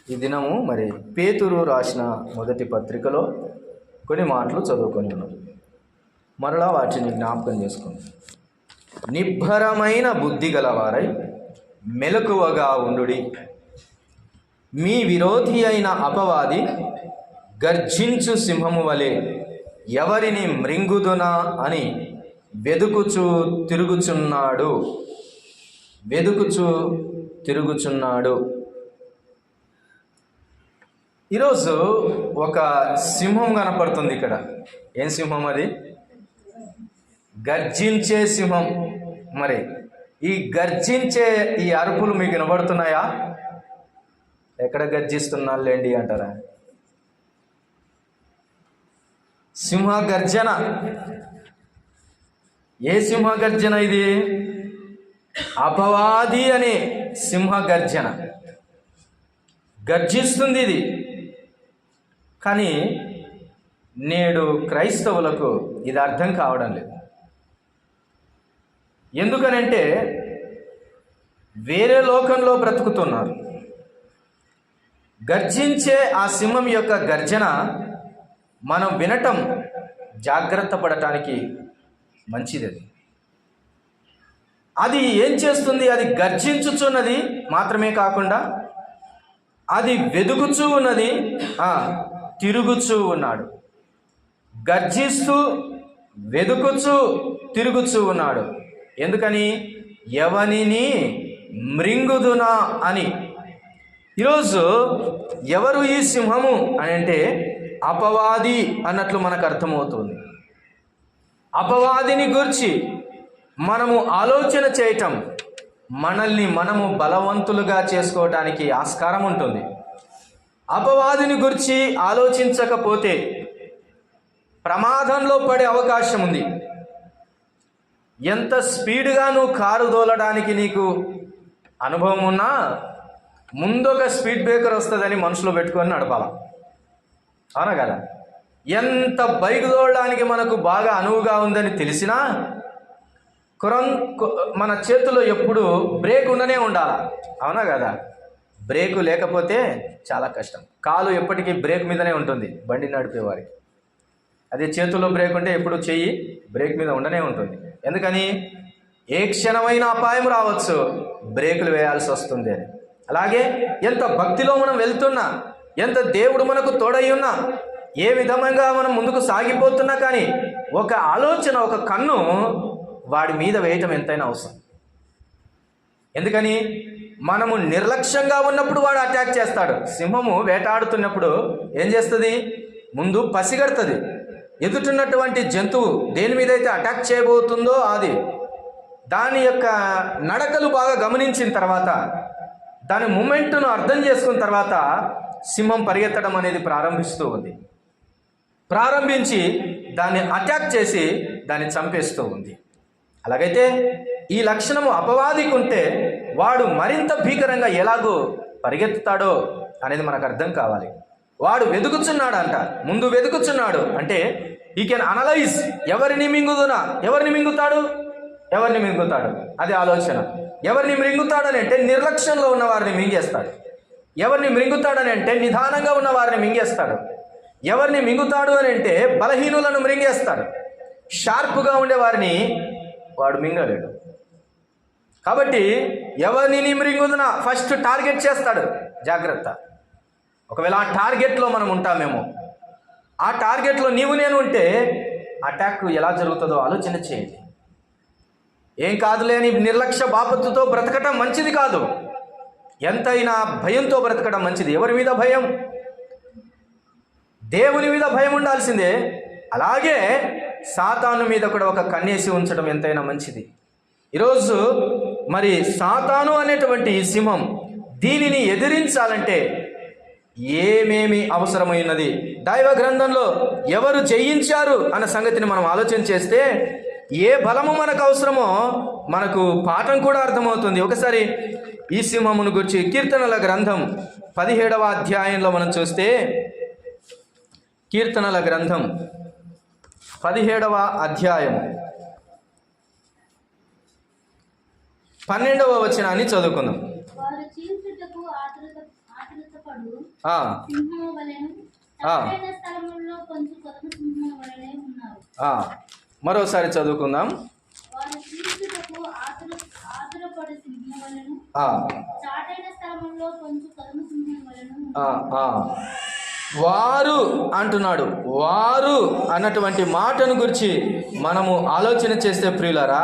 ఈ దినము మరి పేతురు రాసిన మొదటి పత్రికలో కొన్ని మాటలు చదువుకొని ఉన్నాం. మరలా వాటిని జ్ఞాపకం చేసుకుందాం. నిబ్బరమైన బుద్ధి గలవారై మెలకువగా ఉండుడి. మీ విరోధి అయిన అపవాది గర్జించు సింహము వలె ఎవరిని మృంగుదునా అని వెదుకుచూ తిరుగుచున్నాడు. ఈరోజు ఒక సింహం కనపడుతుంది ఇక్కడ. ఏం సింహం అది? గర్జించే సింహం. మరి ఈ గర్జించే ఈ అరుపులు మీకు వినబడుతున్నాయా? ఎక్కడ గర్జిస్తున్నాళ్ళేండి అంటారా? సింహ గర్జన. ఏ సింహ గర్జన ఇది? అపవాది అనే సింహ గర్జన. గర్జిస్తుంది ఇది. కానీ నేడు క్రైస్తవులకు ఇది అర్థం కావడం లేదు. ఎందుకనంటే వేరే లోకంలో బ్రతుకుతున్నారు. గర్జించే ఆ సింహం యొక్క గర్జన మనం వినటం జాగ్రత్త పడటానికి మంచిది. అది ఏం చేస్తుంది? అది గర్జించుచున్నది మాత్రమే కాకుండా అది వెదుకుచూ ఉన్నది, తిరుగుచూ ఉన్నాడు. గర్జిస్తూ వెదుకుచూ తిరుగుచూ ఉన్నాడు. ఎందుకని? ఎవనిని మృంగుదునా అని. ఈరోజు ఎవరు ఈ సింహము అని అంటే అపవాది అన్నట్లు మనకు అర్థమవుతుంది. అపవాదిని గురించి మనము ఆలోచన చేయటం మనల్ని మనము బలవంతులుగా చేసుకోవటానికి ఆస్కారం ఉంటుంది. అపవాదిని గురించి ఆలోచించకపోతే ప్రమాదంలో పడే అవకాశం ఉంది. ఎంత స్పీడ్గా నువ్వు కారు తోలడానికి నీకు అనుభవం ఉన్నా ముందొక స్పీడ్ బ్రేకర్ వస్తుందని మనసులో పెట్టుకొని నడపాల. అవునా కదా? ఎంత బైక్ తోలడానికి మనకు బాగా అనువుగా ఉందని తెలిసినా మన చేతిలో ఎప్పుడు బ్రేక్ ఉండనే ఉండాలి. అవునా కదా? బ్రేకు లేకపోతే చాలా కష్టం. కాలు ఎప్పటికీ బ్రేక్ మీదనే ఉంటుంది బండి నడిపేవారికి. అదే చేతుల్లో బ్రేక్ ఉంటే ఎప్పుడు చెయ్యి బ్రేక్ మీద ఉండనే ఉంటుంది. ఎందుకని? ఏ క్షణమైన అపాయం రావచ్చు, బ్రేకులు వేయాల్సి వస్తుంది అని. అలాగే ఎంత భక్తిలో మనం వెళ్తున్నా, ఎంత దేవుడు మనకు తోడై ఉన్నా, ఏ విధంగా మనం ముందుకు సాగిపోతున్నా కానీ ఒక ఆలోచన, ఒక కన్ను వాడి మీద వేయటం ఎంతైనా అవసరం. ఎందుకని? మనము నిర్లక్ష్యంగా ఉన్నప్పుడు వాడు అటాక్ చేస్తాడు. సింహము వేటాడుతున్నప్పుడు ఏం చేస్తుంది? ముందు పసిగడుతుంది. ఎదుటిన్నటువంటి జంతువు దేని మీద అయితే అటాక్ చేయబోతుందో అది దాని యొక్క నడకలు బాగా గమనించిన తర్వాత, దాని మూమెంట్ను అర్థం చేసుకున్న తర్వాత సింహం పరిగెత్తడం అనేది ప్రారంభిస్తూ ఉంది. ప్రారంభించి దాన్ని అటాక్ చేసి దాన్ని చంపేస్తూ ఉంది. అలాగైతే ఈ లక్షణము అపవాదికి ఉంటే వాడు మరింత భీకరంగా ఎలాగో పరిగెత్తుతాడో అనేది మనకు అర్థం కావాలి. వాడు వెతుకుచున్నాడంట. ముందు వెతుకుచున్నాడు అంటే ఈ కెన్ అనలైజ్. ఎవరిని మింగుదునా? ఎవరిని మింగుతాడు? అది ఆలోచన. ఎవరిని మృంగుతాడని అంటే నిర్లక్ష్యంలో ఉన్న వారిని మింగేస్తాడు. ఎవరిని మృంగుతాడని అంటే నిదానంగా ఉన్న వారిని మింగేస్తాడు. ఎవరిని మింగుతాడు అని అంటే బలహీనులను మృంగేస్తాడు. షార్ప్గా ఉండే వారిని వాడు మింగలేడు. కాబట్టి ఎవరిని మృంగుదునా ఫస్ట్ టార్గెట్ చేస్తాడు. జాగ్రత్త. ఒకవేళ ఆ టార్గెట్లో మనం ఉంటామేమో, ఆ టార్గెట్లో నీవు నేను ఉంటే అటాక్ ఎలా జరుగుతుందో ఆలోచన చేయండి. ఏం కాదులేని నిర్లక్ష్య బాపత్తుతో బ్రతకటం మంచిది కాదు. ఎంతైనా భయంతో బ్రతకడం మంచిది. ఎవరి మీద భయం? దేవుని మీద భయం ఉండాల్సిందే. అలాగే సాతాను మీద కూడా ఒక కన్నేసి ఉంచడం ఎంతైనా మంచిది. ఈరోజు మరి సాతాను అనేటువంటి సింహం, దీనిని ఎదిరించాలంటే ఏమేమి అవసరమైనది? దైవ గ్రంథంలో ఎవరు జయించారు అన్న సంగతిని మనం ఆలోచన చేస్తే ఏ బలము మనకు అవసరమో మనకు పాఠం కూడా అర్థమవుతుంది. ఒకసారి ఈ సింహమును గురించి కీర్తనల గ్రంథం 17వ అధ్యాయంలో మనం చూస్తే, కీర్తనల గ్రంథం 17వ అధ్యాయం 12వ వచనాన్ని చదువుకుందాం. ఆతురపడు ఆ, సింహము వలెను, చాటైన స్థలముల్లో పొంచు కొదమ సింహము వలెనే ఉన్నారు. మరోసారి చదువుకుందాం. వారు చీల్చుటకు ఆతురపడు సింహము వలెను, ఆ, చాటైన స్థలముల్లో పొంచు కొదమ సింహము వలెను ఆ, ఉన్నారు. ఆ. వారు అంటున్నాడు. వారు అన్నటువంటి మాటను గురించి మనము ఆలోచన చేస్తే ప్రియులారా,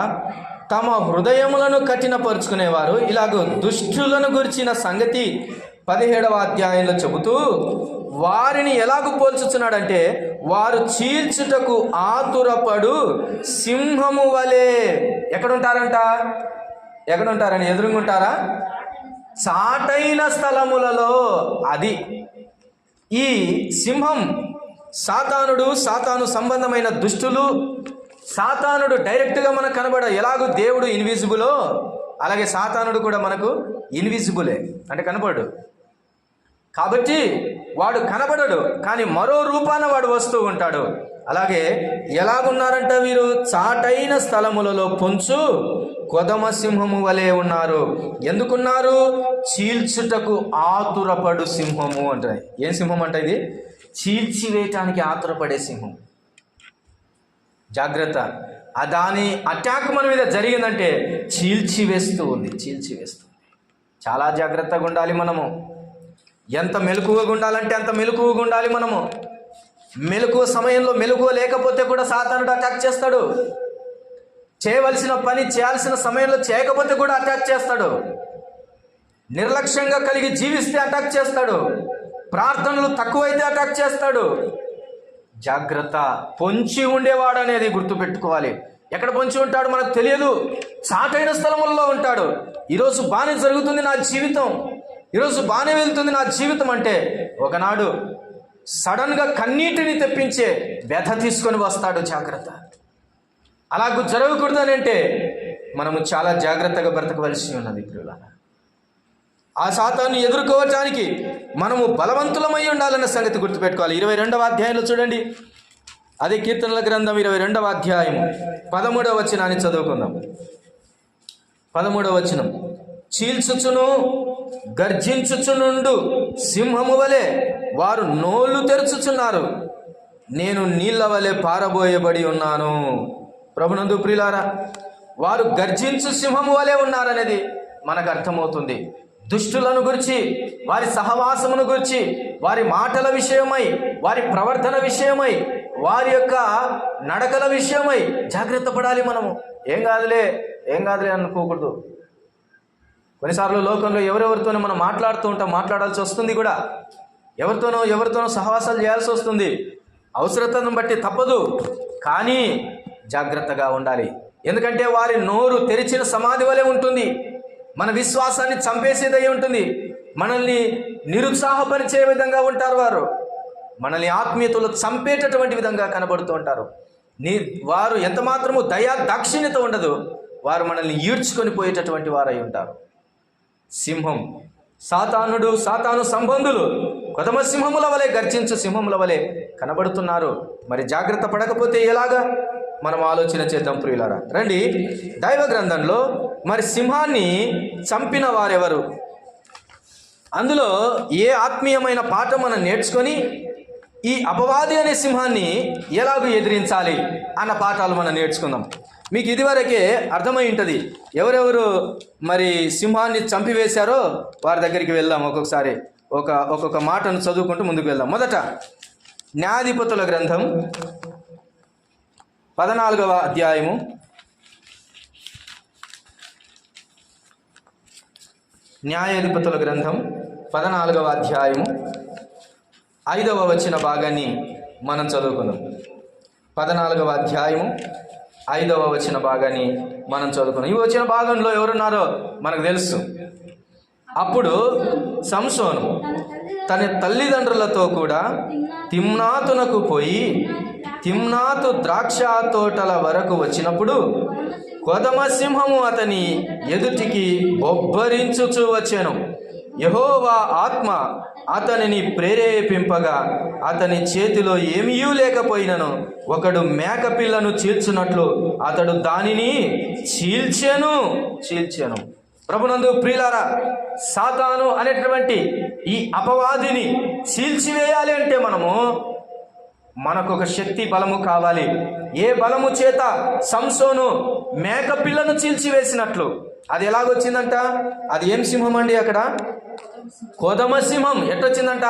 తమ హృదయములను కఠినపరుచుకునేవారు ఇలాగ దుష్టులను గురించిన సంగతి 17వ అధ్యాయంలో చెబుతూ వారిని ఎలాగూ పోల్చుతున్నాడంటే, వారు చీల్చుటకు ఆతురపడు సింహము వలె. ఎక్కడుంటారంట? ఎక్కడుంటారని ఎదురుగుంటారా? చాటైన స్థలములలో. అది ఈ సింహం సాతానుడు, సాతాను సంబంధమైన దుష్టులు. సాతానుడు డైరెక్ట్గా మనకు కనబడ, ఎలాగూ దేవుడు ఇన్విజిబులో అలాగే సాతానుడు కూడా మనకు ఇన్విజిబులే, అంటే కనబడు. కాబట్టి వాడు కనబడడు, కానీ మరో రూపాన వాడు వస్తూ ఉంటాడు. అలాగే ఎలాగున్నారంట వీరు? చాటైన స్థలములలో పొంచు కొదమ సింహము వలె ఉన్నారు. ఎందుకున్నారు? చీల్చుటకు ఆతురపడు సింహము అంటారు. ఏం సింహం అంటే ఇది? చీల్చివేయటానికి ఆతురపడే సింహం. జాగ్రత్త, దాని అటాక్ మన మీద జరిగిందంటే చీల్చివేస్తూ ఉంది. చాలా జాగ్రత్తగా ఉండాలి మనము. ఎంత మెలకువగా ఉండాలంటే అంత మెలకువగా ఉండాలి మనము. మెలకువ సమయంలో మెలకువ లేకపోతే కూడా సాతానుడు అటాక్ చేస్తాడు. చేయవలసిన పని చేయాల్సిన సమయంలో చేయకపోతే కూడా అటాక్ చేస్తాడు. నిర్లక్ష్యంగా కలిగి జీవిస్తే అటాక్ చేస్తాడు. ప్రార్థనలు తక్కువైతే అటాక్ చేస్తాడు. జాగ్రత్త. పొంచి ఉండేవాడు అనేది గుర్తుపెట్టుకోవాలి. ఎక్కడ పొంచి ఉంటాడు మనకు తెలియదు. చాటైన స్థలములలో ఉంటాడు. ఈరోజు బాగానే జరుగుతుంది నా జీవితం, ఈరోజు బాగానే వెళ్తుంది నా జీవితం అంటే ఒకనాడు సడన్గా కన్నీటిని తెప్పించే వ్యధ తీసుకొని వస్తాడు. జాగ్రత్త. అలాగూ జరగకూడదని అంటే మనము చాలా జాగ్రత్తగా బ్రతకవలసి ఉన్నది ప్రియులారా. ఆ సాతాన్ని ఎదుర్కోవటానికి మనము బలవంతులమై ఉండాలన్న సంగతి గుర్తుపెట్టుకోవాలి. 22వ అధ్యాయంలో చూడండి, అదే కీర్తనల గ్రంథం 22వ అధ్యాయం 13వ వచనాన్ని చదువుకుందాం. 13వ వచనం. చీల్చుచును గర్జించుచునుండు సింహము వలె వారు నోళ్ళు తెరుచుచున్నారు, నేను నీళ్ల వలె పారబోయబడి ఉన్నాను. ప్రభునందు ప్రియులారా, వారు గర్జించు సింహము వలె ఉన్నారనేది మనకు అర్థమవుతుంది. దుష్టులను గురించి, వారి సహవాసమును గురించి, వారి మాటల విషయమై, వారి ప్రవర్తన విషయమై, వారి యొక్క నడకల విషయమై జాగ్రత్త పడాలి మనము. ఏం కాదులే అనుకోకూడదు. కొన్నిసార్లు లోకంలో ఎవరెవరితోనో మనం మాట్లాడుతూ ఉంటాం, మాట్లాడాల్సి వస్తుంది కూడా. ఎవరితోనో సహవాసాలు చేయాల్సి వస్తుంది. అవసరతను బట్టి తప్పదు, కానీ జాగ్రత్తగా ఉండాలి. ఎందుకంటే వారి నోరు తెరిచిన సమాధి వలె ఉంటుంది. మన విశ్వాసాన్ని చంపేసేదై ఉంటుంది. మనల్ని నిరుత్సాహపరిచే విధంగా ఉంటారు వారు. మనల్ని ఆత్మీయతలో చంపేటటువంటి విధంగా కనబడుతూ ఉంటారు. వారు ఎంత మాత్రము దయా దాక్షిణ్యత ఉండదు. వారు మనల్ని ఈడ్చుకొని పోయేటటువంటి వారై ఉంటారు. సింహం, సాతాను సంబంధులు కొదమ సింహముల వలె, గర్జించు సింహముల వలె కనబడుతున్నారు. మరి జాగ్రత్త పడకపోతే ఎలాగా? మనం ఆలోచన చేద్దాం ప్రియులారా. రండి, దైవ గ్రంథంలో మరి సింహాన్ని చంపిన వారెవరు, అందులో ఏ ఆత్మీయమైన పాఠం మనం నేర్చుకొని ఈ అపవాది అనే సింహాన్ని ఎలాగూ ఎదిరించాలి అన్న పాఠాలు మనం నేర్చుకుందాం. మీకు ఇదివరకే అర్థమై ఉంటుంది. ఎవరెవరు మరి సింహాన్ని చంపివేశారో వారి దగ్గరికి వెళ్దాం. ఒక్కొక్కసారి ఒక్కొక్క మాటను చదువుకుంటూ ముందుకు వెళ్దాం. మొదట న్యాయాధిపతుల గ్రంథం 14వ అధ్యాయము 14వ అధ్యాయము 5వ వచన భాగాన్ని మనం చదువుకుందాం. 14వ అధ్యాయము 5వ వచన భాగాన్ని మనం చదువుకుందాం. ఈ వచన భాగంలో ఎవరున్నారో మనకు తెలుసు. అప్పుడు సంసోను తన తల్లిదండ్రులతో కూడా తిమ్నాతునకు పోయి తిమ్నాతు ద్రాక్ష తోటల వరకు వచ్చినప్పుడు కొదమ సింహము అతని ఎదుటికి బొబ్బరించుచు వచ్చెను. యెహోవా ఆత్మ అతనిని ప్రేరేపింపగా అతని చేతిలో ఏమీ లేకపోయినను ఒకడు మేకపిల్లను చీల్చున్నట్లు అతడు దానిని చీల్చెను. ప్రభునందు ప్రియులారా, సాతాను అనేటువంటి ఈ అపవాదిని చీల్చివేయాలి అంటే మనకు ఒక శక్తి బలము కావాలి. ఏ బలము చేత సంసోను మేక పిల్లను చీల్చివేసినట్లు, అది ఎలాగొచ్చిందంట? అది ఏం సింహం అండి? అక్కడ కొదమ సింహం. ఎట్టొచ్చిందంట?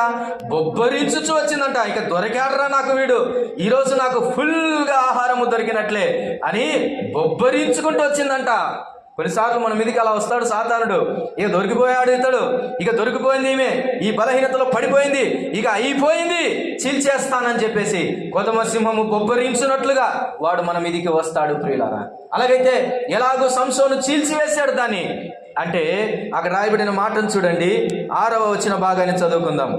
బొబ్బరించుచు వచ్చిందంట. ఇక దొరికాడరా నాకు వీడు, ఈరోజు నాకు ఫుల్గా ఆహారము దొరికినట్లే అని బొబ్బరించుకుంటూ వచ్చిందంట. కొన్నిసార్లు మన మీదకి అలా వస్తాడు సాతానుడు. ఇక దొరికిపోయాడు ఇతడు, ఇక దొరికిపోయింది ఈమె, ఈ బలహీనతలో పడిపోయింది, ఇక అయిపోయింది, చీల్చేస్తానని చెప్పేసి కొదమ సింహము బొబ్బరించున్నట్లుగా వాడు మన మీదికి వస్తాడు ప్రియులారా. అలాగైతే ఎలాగో సంసోను చీల్చివేశాడు దాన్ని అంటే, అక్కడ రాయబడిన మాటను చూడండి, 6వ వచన భాగాన్ని చదువుకుందాం.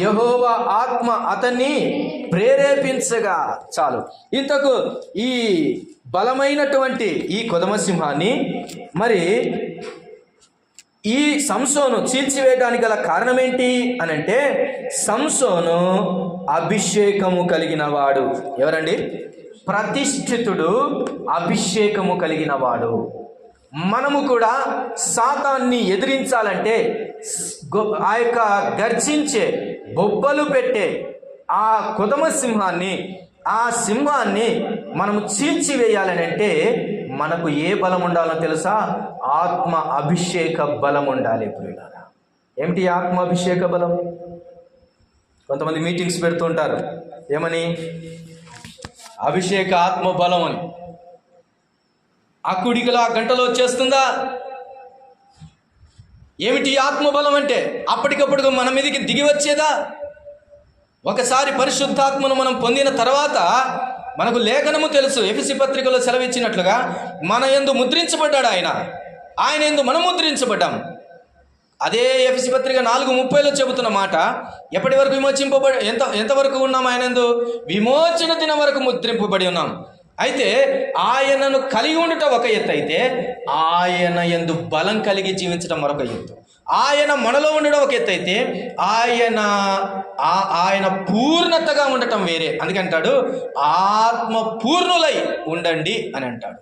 యెహోవా ఆత్మ అతన్ని ప్రేరేపించగా. చాలు. ఇంతకు ఈ బలమైనటువంటి ఈ కొదమ సింహాన్ని మరి ఈ సంసోను చీల్చివేయడానికి గల కారణం ఏంటి అని అంటే, సంసోను అభిషేకము కలిగిన వాడు. ఎవరండి? ప్రతిష్ఠితుడు, అభిషేకము కలిగిన వాడు. మనము కూడా సాతాన్ని ఎదిరించాలంటే ఆ యొక్క గర్జించే బొబ్బలు పెట్టే ఆ కొదమ సింహాన్ని, ఆ సింహాన్ని మనము చీల్చివేయాలని అంటే మనకు ఏ బలం ఉండాలో తెలుసా? ఆత్మ అభిషేక బలం ఉండాలి ప్రియులారా. ఏమిటి ఆత్మ అభిషేక బలం? కొంతమంది మీటింగ్స్ పెడుతుంటారు, ఏమని? అభిషేక ఆత్మ బలం అని. ఆ కుడికలో ఆ గంటలో వచ్చేస్తుందా? ఏమిటి ఆత్మబలం అంటే? అప్పటికప్పుడు మన మీదకి దిగి వచ్చేదా? ఒకసారి పరిశుద్ధాత్మను మనం పొందిన తర్వాత మనకు లేఖనము తెలుసు, ఎఫెసీ పత్రికలో సెలవిచ్చినట్లుగా మన యందు ముద్రించబడ్డాడు ఆయన యందు మనం ముద్రించబడ్డాం. అదే ఎఫెసీ పత్రిక 4:30లో చెబుతున్న మాట, ఎప్పటి వరకు విమోచింపబడి ఎంతవరకు ఉన్నాం? ఆయన యందు విమోచన దినం వరకు ముద్రింపబడి ఉన్నాం. అయితే ఆయనను కలిగి ఉండటం ఒక ఎత్తు అయితే, ఆయన యందు బలం కలిగి జీవించడం మరొక ఎత్తు. ఆయన మనలో ఉండడం ఒక ఎత్తు అయితే, ఆయన పూర్ణతగా ఉండటం వేరే. అందుకంటాడు ఆత్మ పూర్ణులై ఉండండి అని అంటాడు.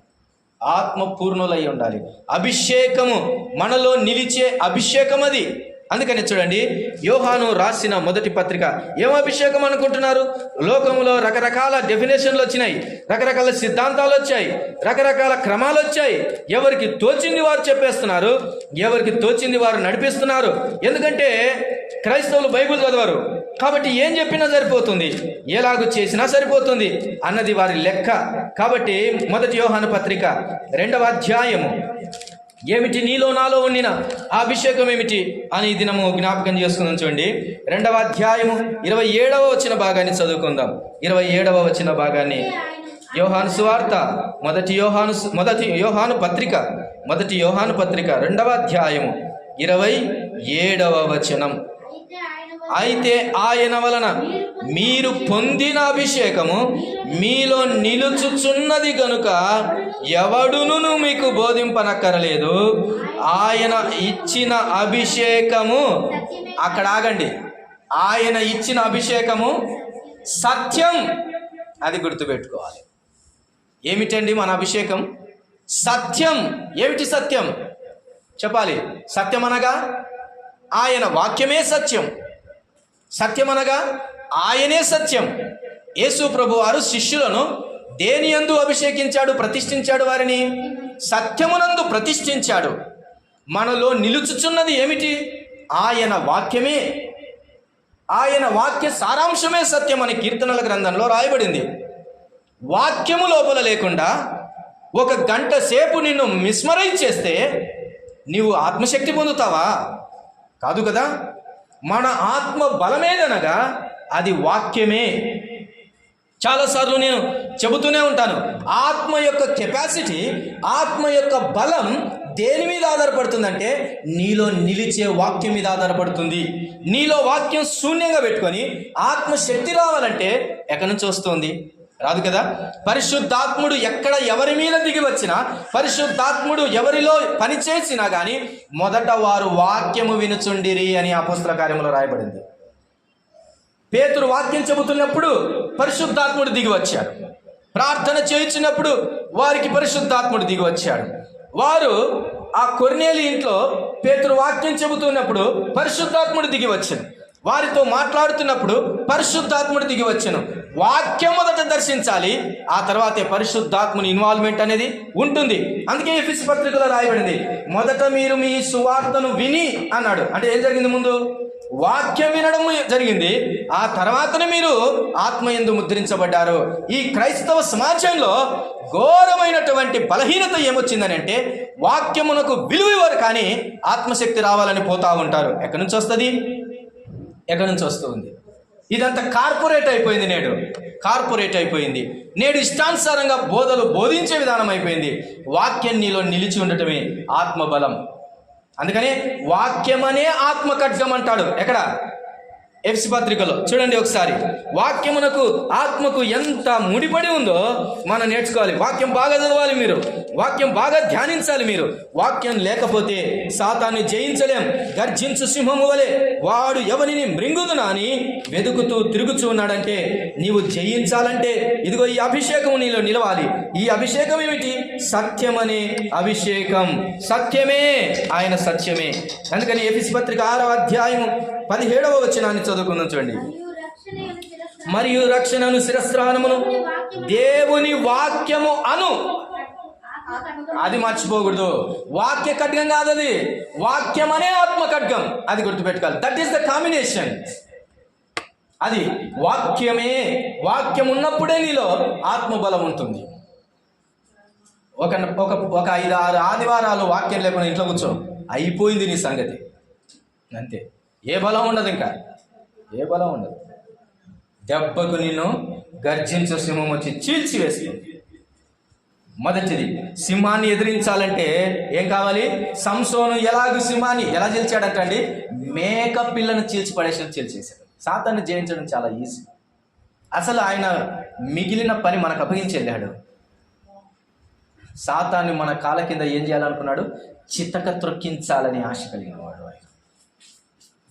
ఆత్మ పూర్ణులై ఉండాలి. అభిషేకము మనలో నిలిచే అభిషేకం అది. అందుకని చూడండి, యోహాను రాసిన మొదటి పత్రిక. ఏం అభిషేకం అనుకుంటున్నారు? లోకంలో రకరకాల డెఫినేషన్లు వచ్చినాయి, రకరకాల సిద్ధాంతాలు వచ్చాయి, రకరకాల క్రమాలు వచ్చాయి. ఎవరికి తోచింది వారు చెప్పేస్తున్నారు, ఎవరికి తోచింది వారు నడిపిస్తున్నారు. ఎందుకంటే క్రైస్తవులు బైబిల్ చదవరు కాబట్టి ఏం చెప్పినా సరిపోతుంది, ఎలాగూ చేసినా సరిపోతుంది అన్నది వారి లెక్క. కాబట్టి మొదటి యోహాను పత్రిక 2వ అధ్యాయము, ఏమిటి నీలో నాలో ఉండిన ఆ అభిషేకం ఏమిటి అని ఈ దినము జ్ఞాపకం చేసుకుందాం. చూడండి, 2వ అధ్యాయము 27వ వచన భాగాన్ని చదువుకుందాం. 27వ వచన భాగాన్ని యోహాను సువార్త మొదటి యోహాను పత్రిక 2వ అధ్యాయము 27వ వచనం. అయితే ఆయన వలన మీరు పొందిన అభిషేకము మీలో నిలుచుచున్నది గనుక ఎవడును మీకు బోధింపనక్కరలేదు. ఆయన ఇచ్చిన అభిషేకము, అక్కడ ఆగండి, ఆయన ఇచ్చిన అభిషేకము సత్యం. అది గుర్తుపెట్టుకోవాలి. ఏమిటండి మన అభిషేకం? సత్యం. ఏమిటి సత్యం చెప్పాలి. సత్యం అనగా ఆయన వాక్యమే సత్యం. సత్యం అనగా ఆయనే సత్యం. యేసు ప్రభు వారు శిష్యులను దేని యందు అభిషేకించాడు, ప్రతిష్ఠించాడు? వారిని సత్యమునందు ప్రతిష్ఠించాడు. మనలో నిలుచుచున్నది ఏమిటి? ఆయన వాక్యమే. ఆయన వాక్య సారాంశమే సత్యం అని కీర్తనల గ్రంథంలో రాయబడింది. వాక్యము లోపల లేకుండా 1 గంట సేపు నిన్ను మిస్మరైజ్ చేస్తే నీవు ఆత్మశక్తి పొందుతావా? కాదు కదా. మన ఆత్మ బలమేదనగా అది వాక్యమే. చాలాసార్లు నేను చెబుతూనే ఉంటాను, ఆత్మ యొక్క కెపాసిటీ, ఆత్మ యొక్క బలం దేని మీద ఆధారపడుతుందంటే నీలో నిలిచే వాక్యం మీద ఆధారపడుతుంది. నీలో వాక్యం శూన్యంగా పెట్టుకొని ఆత్మశక్తి రావాలంటే ఎక్కడి నుంచి వస్తుంది? రాదు కదా. పరిశుద్ధాత్ముడు ఎక్కడ ఎవరి మీద దిగి వచ్చినా, పరిశుద్ధాత్ముడు ఎవరిలో పని చేసినా కానీ మొదట వారు వాక్యము వినుచుండిరి అని అపోస్తల కార్యములో రాయబడింది. పేతురు వాక్యం చెబుతున్నప్పుడు పరిశుద్ధాత్ముడు దిగి వచ్చాడు. ప్రార్థన చేయించినప్పుడు వారికి పరిశుద్ధాత్ముడు దిగి వచ్చాడు. వారు ఆ కొర్నేలి ఇంట్లో పేతురు వాక్యం చెబుతున్నప్పుడు పరిశుద్ధాత్ముడు దిగి వచ్చాను. వారితో మాట్లాడుతున్నప్పుడు పరిశుద్ధాత్ముడు దిగి వచ్చాను. వాక్యం మొదట దర్శించాలి, ఆ తర్వాతే పరిశుద్ధాత్ముని ఇన్వాల్వ్మెంట్ అనేది ఉంటుంది. అందుకే ఎఫెసీ పత్రికలో రాయబడింది, మొదట మీరు మీ సువార్తను విని అన్నాడు. అంటే ఏం జరిగింది? ముందు వాక్యం వినడం జరిగింది, ఆ తర్వాతనే మీరు ఆత్మయందు ముద్రించబడ్డారు. ఈ క్రైస్తవ సమాజంలో ఘోరమైనటువంటి బలహీనత ఏమొచ్చిందని అంటే, వాక్యమునకు విలువ ఇవ్వరు కానీ ఆత్మశక్తి రావాలని పోతా ఉంటారు. ఎక్కడి నుంచి వస్తుంది? ఎక్కడి నుంచి వస్తుంది? ఇదంతా కార్పొరేట్ అయిపోయింది. కార్పొరేట్ అయిపోయింది. నేడు ఇష్టానుసారంగా బోధించే విధానం అయిపోయింది. వాక్యం నీలో నిలిచి ఉండటమే ఆత్మబలం. అందుకనే వాక్యమనే ఆత్మ ఖడ్గం అంటాడు. ఎక్కడ? ఎఫెసీ పత్రికలో చూడండి ఒకసారి. వాక్యమునకు ఆత్మకు ఎంత ముడిపడి ఉందో మనం నేర్చుకోవాలి. వాక్యం బాగా చదవాలి, మీరు వాక్యం బాగా ధ్యానించాలి. మీరు వాక్యం లేకపోతే సాతాన్ని జయించలేం. గర్జించు సింహము వలె వాడు ఎవరిని మృంగుదునా అని వెతుకుతూ తిరుగుచూ ఉన్నాడంటే, నీవు జయించాలంటే ఇదిగో ఈ అభిషేకం నీలో నిలవాలి. ఈ అభిషేకం ఏమిటి? సత్యమనే అభిషేకం. సత్యమే, ఆయన సత్యమే. అందుకని ఎఫెసీ పత్రిక 6వ అధ్యాయము 17వ వచనాన్ని చదువుకుందాం. చూడండి. మరియు రక్షణను శిరస్త్రాణమును దేవుని వాక్యము అను. అది మర్చిపోకూడదు. వాక్య ఖడ్గం కాదు అది, వాక్యం అనే ఆత్మ ఖడ్గం. అది గుర్తుపెట్టుకోవాలి. That is the combination. అది వాక్యమే. వాక్యం ఉన్నప్పుడే నీలో ఆత్మబలం ఉంటుంది. ఒక 5-6 ఆదివారాలు వాక్యం లేకుండా ఇంట్లో కూర్చో, అయిపోయింది నీ సంగతి. అంతే. ఏ బలం ఉండదు, ఇంకా ఏ బలం ఉండదు. దెబ్బకు నిన్ను గర్జించు సింహం వచ్చి చీల్చి వేస్తుంది. మొదటిది, సింహాన్ని ఎదిరించాలంటే ఏం కావాలి? సంసోను ఎలాగూ సింహాన్ని ఎలా చీల్చాడంటండి? మేక పిల్లను చీల్చేశాడు. సాతాన్ని జయించడం చాలా ఈజీ. అసలు ఆయన మిగిలిన పని మనకు అప్పగించి వెళ్ళాడు. సాతాన్ని మన కాళ్ళ కింద ఏం చేయాలనుకున్నాడు? చితక త్రొక్కించాలని ఆశ కలిగిన వాడు.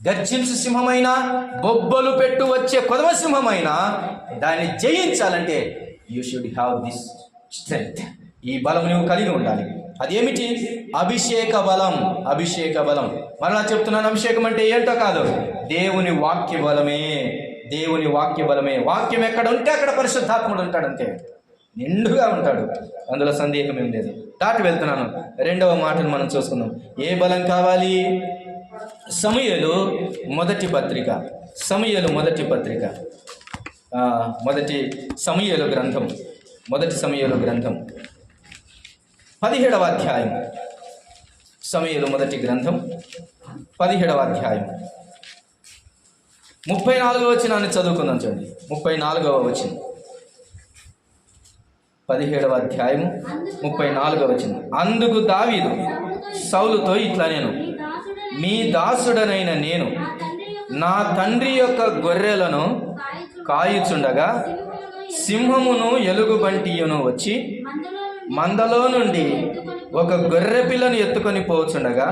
గర్జించు సింహమైనా, బొబ్బలు పెట్టు వచ్చే కొదవ సింహమైనా దాన్ని జయించాలంటే you should have this strength. ఈ బలం నువ్వు కలిగి ఉండాలి. అదేమిటి? అభిషేక బలం. అభిషేక బలం. మరలా చెప్తున్నాను, అభిషేకం అంటే ఏంటో కాదు, దేవుని వాక్య బలమే. దేవుని వాక్య బలమే. వాక్యం ఎక్కడ ఉంటే అక్కడ పరిశుద్ధాత్ముడు ఉంటాడు. అంతే, నిండుగా ఉంటాడు. అందులో సందేహం ఏం లేదు. దాటి వెళ్తున్నాను. 2వ మాటను మనం చూసుకుందాం. ఏ బలం కావాలి? సమూయేలు మొదటి పత్రిక. మొదటి సమూయేలు గ్రంథం 17వ అధ్యాయం. సమూయేలు మొదటి గ్రంథం 17వ అధ్యాయం 34వ వచనాన్ని చదువుకుందాం. చూడండి, 34వ వచనం. 17వ అధ్యాయము 34వ వచనం. అందుకు దావీదు సౌలుతో ఇట్లా, నేను మీ దాసుడనైన నేను నా తండ్రి యొక్క గొర్రెలను కాయుచుండగా సింహమును ఎలుగుబంటియును వచ్చి మందలో నుండి ఒక గొర్రె పిల్లను ఎత్తుకొని పోచుండగా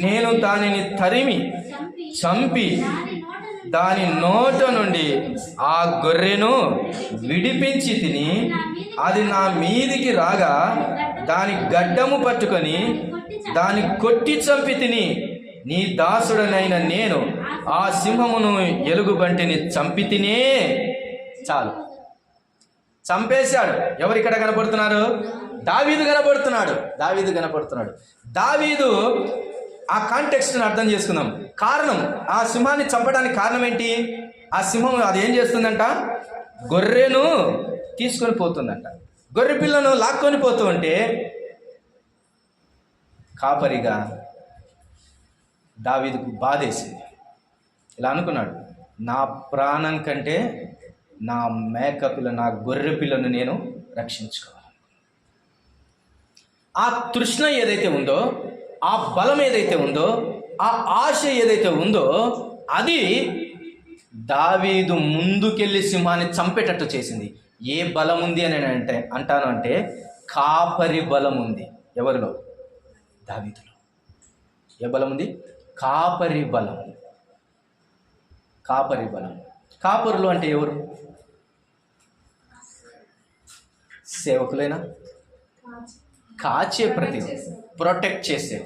నేను దానిని తరిమి చంపి దాని నోట నుండి ఆ గొర్రెను విడిపించి తిని, అది నా మీదికి రాగా దాని గడ్డము పట్టుకొని దాన్ని కొట్టి చంపి తిని, నీ దాసుడనైన నేను ఆ సింహమును ఎలుగుబంటిని చంపి తినే. చాలు, చంపేశాడు. ఎవరు ఇక్కడ కనపడుతున్నారు? దావీదు కనపడుతున్నాడు. దావీదు ఆ కాంటెక్స్ట్ని అర్థం చేసుకుందాం. కారణం, ఆ సింహాన్ని చంపడానికి కారణం ఏంటి? ఆ సింహం అది ఏం చేస్తుందంట? గొర్రెను తీసుకొని పోతుందంట. గొర్రె పిల్లను లాక్కొని పోతూ ఉంటే కాపరిగా దావీదుకు బాధేసింది. ఇలా అనుకున్నాడు, నా ప్రాణం కంటే నా మేక పిల్ల, నా గొర్రె పిల్లను నేను రక్షించుకోవాలి. ఆ తృష్ణ ఏదైతే ఉందో, ఆ బలం ఏదైతే ఉందో, ఆ ఆశ ఏదైతే ఉందో, అది దావీదు ముందుకెళ్ళి సింహాన్ని చంపేటట్టు చేసింది. ఏ బలం ఉంది అని అంటాను అంటే, కాపరి బలం ఉంది. ఎవరిలో? దావీదులో. ఏ బలం ఉంది? కాపరి బలం. కాపరులు అంటే ఎవరు? సేవకులేనా? కాచే ప్రొటెక్ట్ చేసే,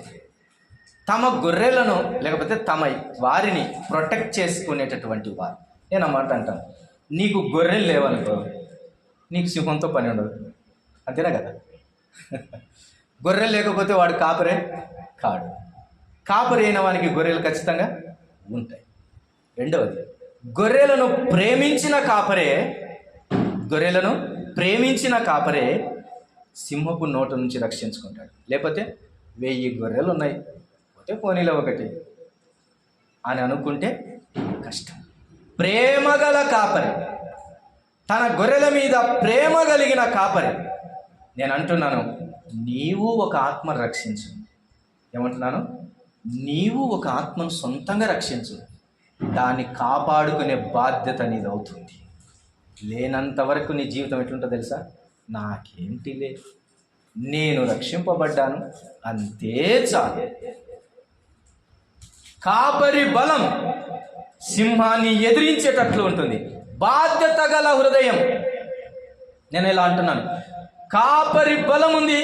తమ గొర్రెలను లేకపోతే తమ వారిని ప్రొటెక్ట్ చేసుకునేటటువంటి వారు. నేను ఆ మాట అంటాను, నీకు గొర్రెలు లేవనుకో, నీకు సింహంతో పని ఉండదు, అంతేనా కదా? గొర్రెలు లేకపోతే వాడు కాపరే కాడు. కాపరి అయిన వానికి గొర్రెలు ఖచ్చితంగా ఉంటాయి. రెండవది, గొర్రెలను ప్రేమించిన కాపరే సింహపు నోటు నుంచి రక్షించుకుంటాడు. లేకపోతే 1000 గొర్రెలు ఉన్నాయి, పోతే పోనీలో ఒకటి అని అనుకుంటే కష్టం. ప్రేమగల కాపరి, తన గొర్రెల మీద ప్రేమ కలిగిన కాపరి. నేను అంటున్నాను, నీవు ఒక ఆత్మను రక్షించు. ఏమంటున్నాను? నీవు ఒక ఆత్మను సొంతంగా రక్షించు, దాన్ని కాపాడుకునే బాధ్యత నీది అవుతుంది. లేనంత వరకు నీ జీవితం ఎట్లుంటుందో తెలుసా? నాకేంటి లే, నేను రక్షింపబడ్డాను అంతే చాలు. కాపరి బలం సింహాన్ని ఎదిరించేటట్లు ఉంటుంది. బాధ్యత గల హృదయం. నేను ఇలా అంటున్నాను, కాపరి బలం ఉంది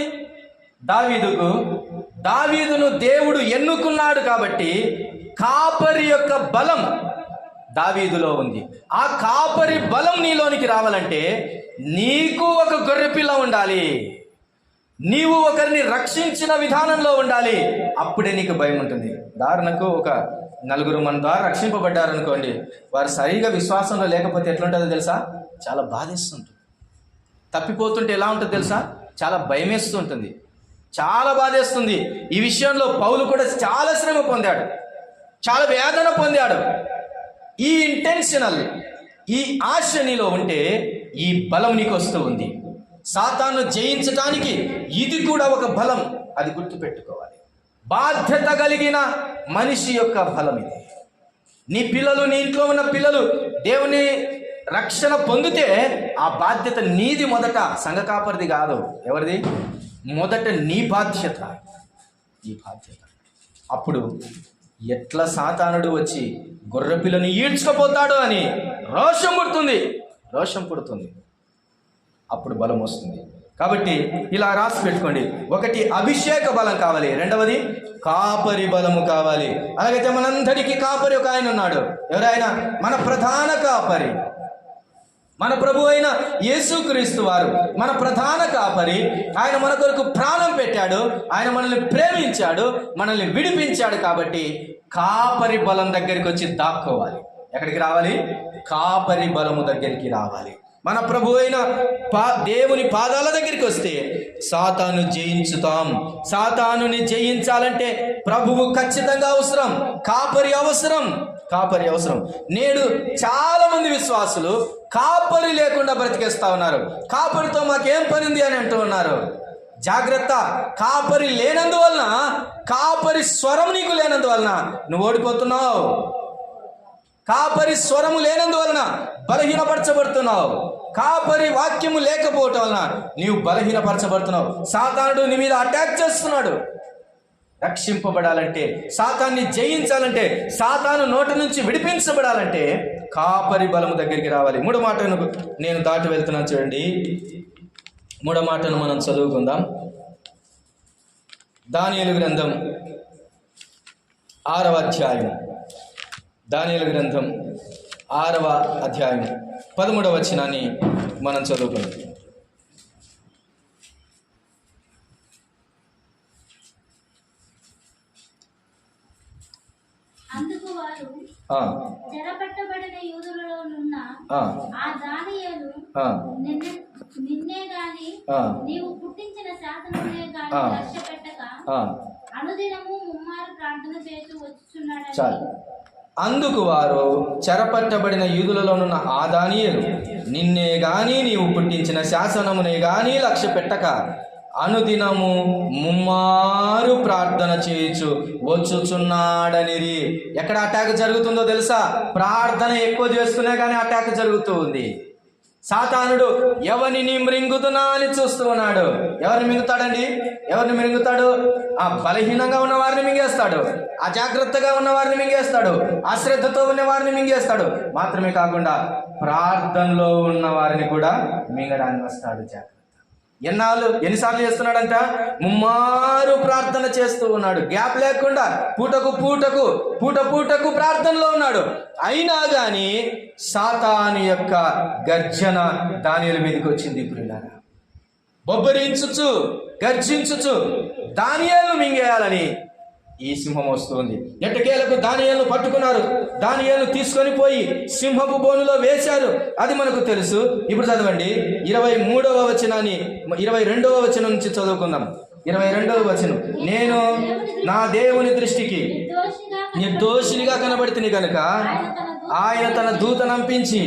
దావీదుకు. దావీదును దేవుడు ఎన్నుకున్నాడు కాబట్టి కాపరి యొక్క బలం దావీదులో ఉంది. ఆ కాపరి బలం నీలోనికి రావాలంటే నీకు ఒక గొర్రెపిల్ల ఉండాలి, నీవు ఒకరిని రక్షించిన విధానంలో ఉండాలి. అప్పుడే నీకు భయం ఉంటుంది. ఉదాహరణకు ఒక 4 మన ద్వారా రక్షింపబడ్డారనుకోండి, వారు సరిగా విశ్వాసంలో లేకపోతే ఎట్లుంటుందో తెలుసా? చాలా బాధేస్తుంటుంది. తప్పిపోతుంటే ఎలా ఉంటుంది తెలుసా? చాలా భయమేస్తూ ఉంటుంది, చాలా బాధేస్తుంది. ఈ విషయంలో పౌలు కూడా చాలా శ్రమ పొందాడు, చాలా వేదన పొందాడు. ఈ ఇంటెన్షనల్, ఈ ఆశ నీలో ఉంటే ఈ బలం నీకు వస్తూ ఉంది. సాతాను జయించడానికి ఇది కూడా ఒక బలం, అది గుర్తుపెట్టుకోవాలి. బాధ్యత కలిగిన మనిషి యొక్క బలం ఇది. నీ పిల్లలు, నీ ఇంట్లో ఉన్న పిల్లలు దేవుని రక్షణ పొందితే ఆ బాధ్యత నీది. మొదట సంఘ కాపరిది కాదు, ఎవరిది? మొదట నీ బాధ్యత, నీ బాధ్యత. అప్పుడు ఎట్లా సాతానుడు వచ్చి గొర్రె పిల్లని ఈడ్చుకుపోతాడో అని రోషం పుడుతుంది. అప్పుడు బలం వస్తుంది. కాబట్టి ఇలా రాసి పెట్టుకోండి. ఒకటి, అభిషేక బలం కావాలి. రెండవది, కాపరి బలము కావాలి. అలాగైతే మనందరికీ కాపరి ఒక ఆయన ఉన్నాడు. ఎవరైనా? మన ప్రధాన కాపరి, మన ప్రభు అయిన యేసుక్రీస్తు వారు మన ప్రధాన కాపరి. ఆయన మన కొరకు ప్రాణం పెట్టాడు, ఆయన మనల్ని ప్రేమించాడు, మనల్ని విడిపించాడు. కాబట్టి కాపరి బలం దగ్గరికి వచ్చి దాక్కోవాలి. ఎక్కడికి రావాలి? కాపరి బలము దగ్గరికి రావాలి. మన ప్రభు అయిన దేవుని పాదాల దగ్గరికి వస్తే సాతాను జయించుతాం. సాతానుని జయించాలంటే ప్రభువు ఖచ్చితంగా అవసరం, కాపరి అవసరం. నేడు చాలా మంది విశ్వాసులు కాపరి లేకుండా బ్రతికేస్తా ఉన్నారు. కాపరితో మాకేం పని ఉంది అని అంటూ ఉన్నారు. జాగ్రత్త. కాపరి లేనందువలన, కాపరి స్వరం నీకు లేనందువలన నువ్వు ఓడిపోతున్నావు. కాపరి స్వరము లేనందువలన బలహీనపరచబడుతున్నావు. కాపరి వాక్యము లేకపోవటం వలన నీవు బలహీనపరచబడుతున్నావు. సాతానుడు నీ మీద అటాక్ చేస్తున్నాడు. రక్షింపబడాలంటే, సాతాన్ని జయించాలంటే, సాతాను నోటి నుంచి విడిపించబడాలంటే కాపరి బలము దగ్గరికి రావాలి. 3వ మాటను నేను దాటి వెళ్తున్నాను చూడండి. 3వ మాటను మనం చదువుకుందాం. దానియేలు గ్రంథం 6వ అధ్యాయం. దానియేలు గ్రంథం 6వ అధ్యాయం 13వ వచనాన్ని మనం చదువుకుందాం. అందుకు వారు చెరపట్టబడిన యూదులలోనున్న ఆ దానియేలు నిన్నే గాని నీవు పుట్టించిన శాసనమునే గాని లక్ష్యపెట్టక అనుదినము ముమ్మారు ప్రార్థన చేస్తూ వచ్చుచున్నాడని. అందుకు వారు చెరపట్టబడిన యూదులలోనున్న ఆ దానియేలు నిన్నే గాని నీవు పుట్టించిన శాసనమునే గాని లక్ష్య పెట్టక అనుదినము ముమ్మారు ప్రార్థన చేయుచు వచ్చుచున్నాడనిరి. ఎక్కడ అటాక్ జరుగుతుందో తెలుసా? ప్రార్థన ఎక్కువ చేస్తూనే కానీ అటాక్ జరుగుతూ ఉంది. సాతానుడు ఎవరిని మృంగుతున్నా అని చూస్తూ ఉన్నాడు. ఎవరిని మింగుతాడండి? ఎవరిని మింగుతాడు? ఆ బలహీనంగా ఉన్న వారిని మింగేస్తాడు, అజాగ్రత్తగా ఉన్న వారిని మింగేస్తాడు, అశ్రద్ధతో ఉన్న వారిని మింగేస్తాడు. మాత్రమే కాకుండా ప్రార్థనలో ఉన్న వారిని కూడా మింగడానికి వస్తాడు. జాగ్రత్త. ఎన్నిసార్లు చేస్తున్నాడంట? ముమ్మారు ప్రార్థన చేస్తూ ఉన్నాడు, గ్యాప్ లేకుండా పూటకు ప్రార్థనలో ఉన్నాడు. అయినా గాని సాతాను యొక్క గర్జన దానియేలు మీదకి వచ్చింది. ప్రియులారా, బొబ్బరించుచు గర్జించుచు దానియేలును మింగేయాలని ఈ సింహం వస్తుంది. ఎట్టకేలకు దానియేలును పట్టుకున్నారు. దానియేలును తీసుకొని పోయి సింహపు బోనులో వేశారు. అది మనకు తెలుసు. ఇప్పుడు చదవండి 22వ వచనాన్ని, 22వ వచనం నుంచి చదువుకుందాం. 22వ వచనం, నేను నా దేవుని దృష్టికి నిర్దోషినిగా కనబడితిని కనుక ఆయన తన దూతనంపించి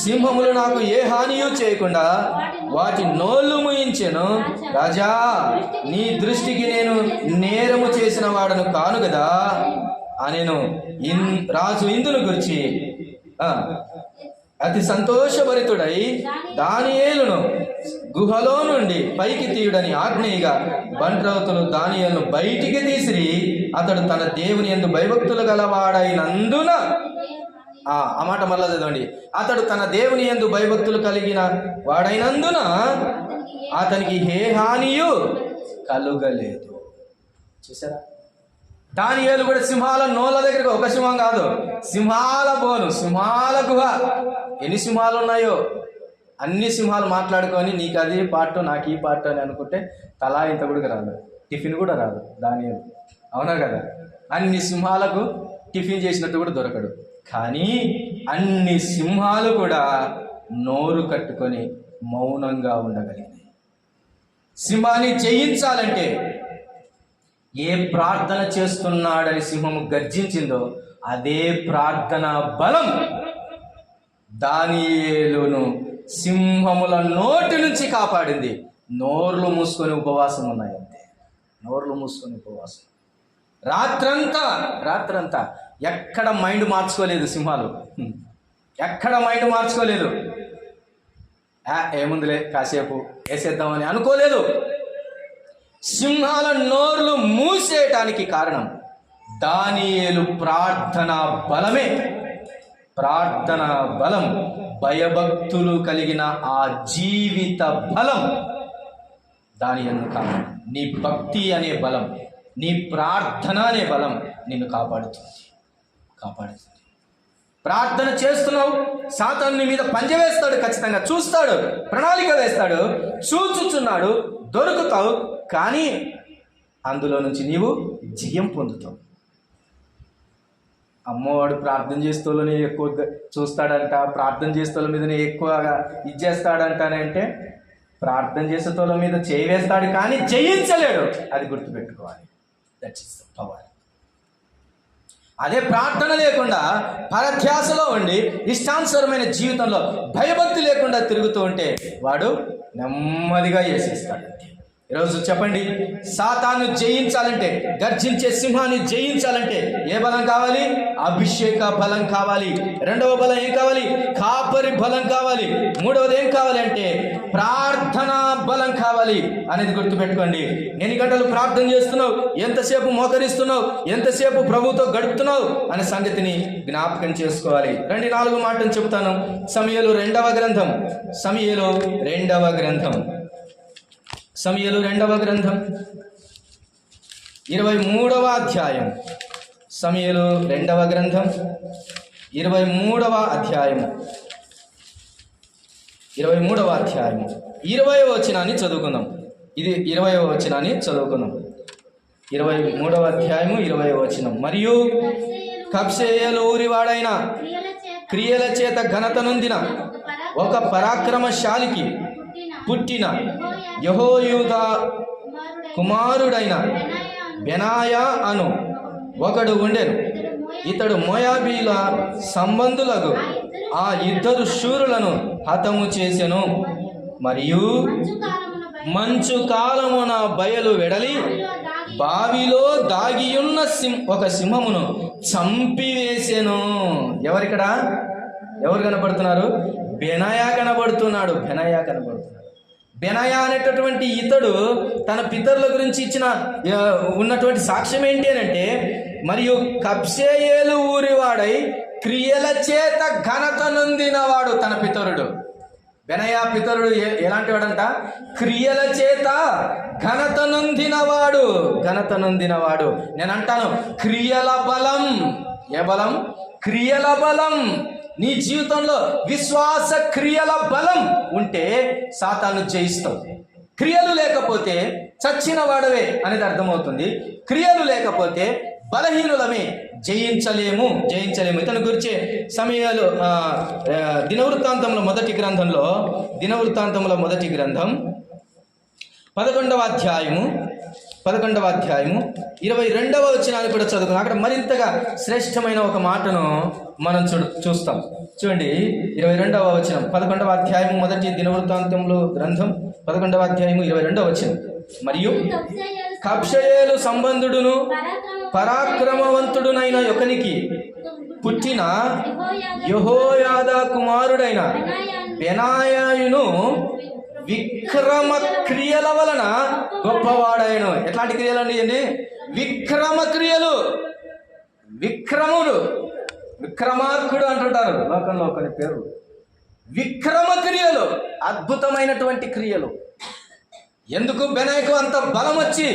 సింహములు నాకు ఏ హానియూ చేయకుండా వాటి నోళ్లు ముయించెను. రాజా, నీ దృష్టికి నేను నేరము చేసిన వాడను కాను కదా అనేను. రాజు ఇందును గురించి అతి సంతోషభరితుడై దానియేలును గుహలో నుండి పైకి తీయుడని ఆజ్ఞగా బంట్రౌతులు దానియేలును బయటికి తీసిరి. అతడు తన దేవుని యందు భయభక్తులు గలవాడైనందున, ఆ మాట మళ్ళా చదవండి, అతడు తన దేవుని యందు భయభక్తులు కలిగిన వాడైనందున అతనికి ఏ హానియు కలుగలేదు. చూసారా, దానియేలు కూడా సింహాల నోళ్ళ దగ్గరకు, ఒక సింహం కాదు, సింహాల బోను, సింహాల గుహ. ఎన్ని సింహాలు ఉన్నాయో అన్ని సింహాలు మాట్లాడుకొని నీకు అది పార్ట్ నాకు ఈ పార్ట్ అని అనుకుంటే తలా ఇంత కూడా రాదు, టిఫిన్ కూడా రాదు దానియేలు. అవునా కదా? అన్ని సింహాలకు టిఫిన్ చేసినట్టు కూడా దొరకడు. కానీ అన్ని సింహాలు కూడా నోరు కట్టుకొని మౌనంగా ఉండగలిగినాయి. సింహాన్ని జయించాలంటే ఏ ప్రార్థన చేస్తున్నాడని సింహము గర్జించిందో అదే ప్రార్థన బలం దానియేలును సింహముల నోటి నుంచి కాపాడింది. నోర్లు మూసుకొని ఉపవాసం ఉన్నాయి అంతే, నోర్లు మూసుకొని ఉపవాసం. రాత్రంతా ఎక్కడ మైండ్ మార్చుకోలేదు సింహాలు, ఎక్కడ మైండ్ మార్చుకోలేదు. ఏముందిలే కాసేపు వేసేద్దామని అనుకోలేదు. సింహాల నోర్లు మూసేయటానికి కారణం దానియేలు ప్రార్థన బలమే. ప్రార్థన బలం, భయభక్తులు కలిగిన ఆ జీవిత బలం దానియేలును కాపాడు. నీ భక్తి అనే బలం, నీ ప్రార్థన అనే బలం నిన్ను కాపాడుతుంది. ప్రార్థన చేస్తున్నావు, సాతాను నీ మీద పంజ వేస్తాడు, ఖచ్చితంగా చూస్తాడు, ప్రణాళిక వేస్తాడు, చూచుచున్నాడు, దొరుకుతావు. కానీ అందులో నుంచి నీవు జయం పొందుతావు. అమ్మవాడు ప్రార్థన చేస్తూనే ఎక్కువ చూస్తాడంట, ప్రార్థన చేస్తోళ్ళ మీదనే ఎక్కువగా ఇచ్చేస్తాడంటానంటే ప్రార్థన చేసేతోళ్ళ మీద చేయి వేస్తాడు కానీ జయించలేడు. అది గుర్తుపెట్టుకోవాలి. That's the power. అదే ప్రార్థన లేకుండా పరధ్యాసలో ఉండి ఇష్టానుసారమైన జీవితంలో భయభక్తి లేకుండా తిరుగుతూ ఉంటే వాడు నెమ్మదిగా వేసేస్తాడు. ఈరోజు చెప్పండి, సాతాను జయించాలంటే, గర్జించే సింహాన్ని జయించాలంటే ఏ బలం కావాలి? అభిషేక బలం కావాలి. రెండవ బలం ఏం కావాలి? కాపరి బలం కావాలి. మూడవది ఏం కావాలి అంటే ప్రార్థనా బలం కావాలి అనేది గుర్తుపెట్టుకోండి. ఎన్ని గంటలు ప్రార్థన చేస్తున్నావు, ఎంతసేపు మోకరిస్తున్నావు, ఎంతసేపు ప్రభువుతో గడుపుతున్నావు అనే సంగతిని జ్ఞాపకం చేసుకోవాలి. 4 మాటలు చెప్తాను. సమూయేలు 2వ గ్రంథం, సమూయేలు 2వ గ్రంథం 23వ అధ్యాయం. సమూయేలు 2వ గ్రంథం 23వ అధ్యాయం 20వ వచనాన్ని చదువుకుందాం. ఇది 20వ వచనాన్ని చదువుకుందాం. 23వ అధ్యాయము 20వ వచనం. మరియు కబ్సెయేలు ఊరివాడైన క్రియల చేత ఘనత నొందిన ఒక పరాక్రమశాలికి పుట్టిన యెహోయాదా కుమారుడైన బెనాయా అను ఒకడు ఉండెను. ఇతడు మోయాబీల సంబంధులకు ఆ ఇద్దరు శూరులను హతము చేసెను. మరియు మంచు కాలమున బయలు వెడలి బావిలో దాగియున్న ఒక సింహమును చంపివేసెను. ఎవరు కనబడుతున్నారు? బెనాయా కనబడుతున్నాడు. బెనాయా అనేటటువంటి ఇతడు తన పితరుల గురించి ఉన్నటువంటి సాక్ష్యం ఏంటి అని అంటే, మరియు కబ్సెయేలు ఊరివాడై క్రియల చేత ఘనత నొందినవాడు తన పితరుడు. బెనయా పితరుడు ఎలాంటి వాడంట? క్రియల చేత ఘనత నొందినవాడు. ఘనత నొందినవాడు. నేను అంటాను, క్రియల బలం. ఏ బలం? క్రియల బలం. నీ జీవితంలో విశ్వాస క్రియల బలం ఉంటే సాతాను జయిస్తావు. క్రియలు లేకపోతే చచ్చిన వాడవే అనేది అర్థమవుతుంది. క్రియలు లేకపోతే బలహీనులమే, జయించలేము. ఇతని గురించి సమయాలు దినవృత్తాంతంలో మొదటి గ్రంథం 11వ అధ్యాయము 22వ వచనాన్ని కూడా చదువుకున్నాం. అక్కడ మరింతగా శ్రేష్టమైన ఒక మాటను మనం చూస్తాం. చూడండి, 22వ వచనం, 11వ అధ్యాయము మొదటి దినవృత్తాంతంలో గ్రంథం 11వ అధ్యాయము 22వ వచనం. మరియు కబ్షయేలు సంబంధుడును పరాక్రమవంతుడునైన ఒకనికి పుట్టిన యెహోయాదా కుమారుడైన బెనాయాయును విక్రమ క్రియల వలన గొప్పవాడాయను. ఎట్లాంటి క్రియలు అండి? విక్రమ క్రియలు. విక్రమార్కుడు అంటుంటారు లోకంలో కొన్ని పేరు. విక్రమ క్రియలు, అద్భుతమైనటువంటి క్రియలు. ఎందుకు బెనాయకు అంత బలం వచ్చి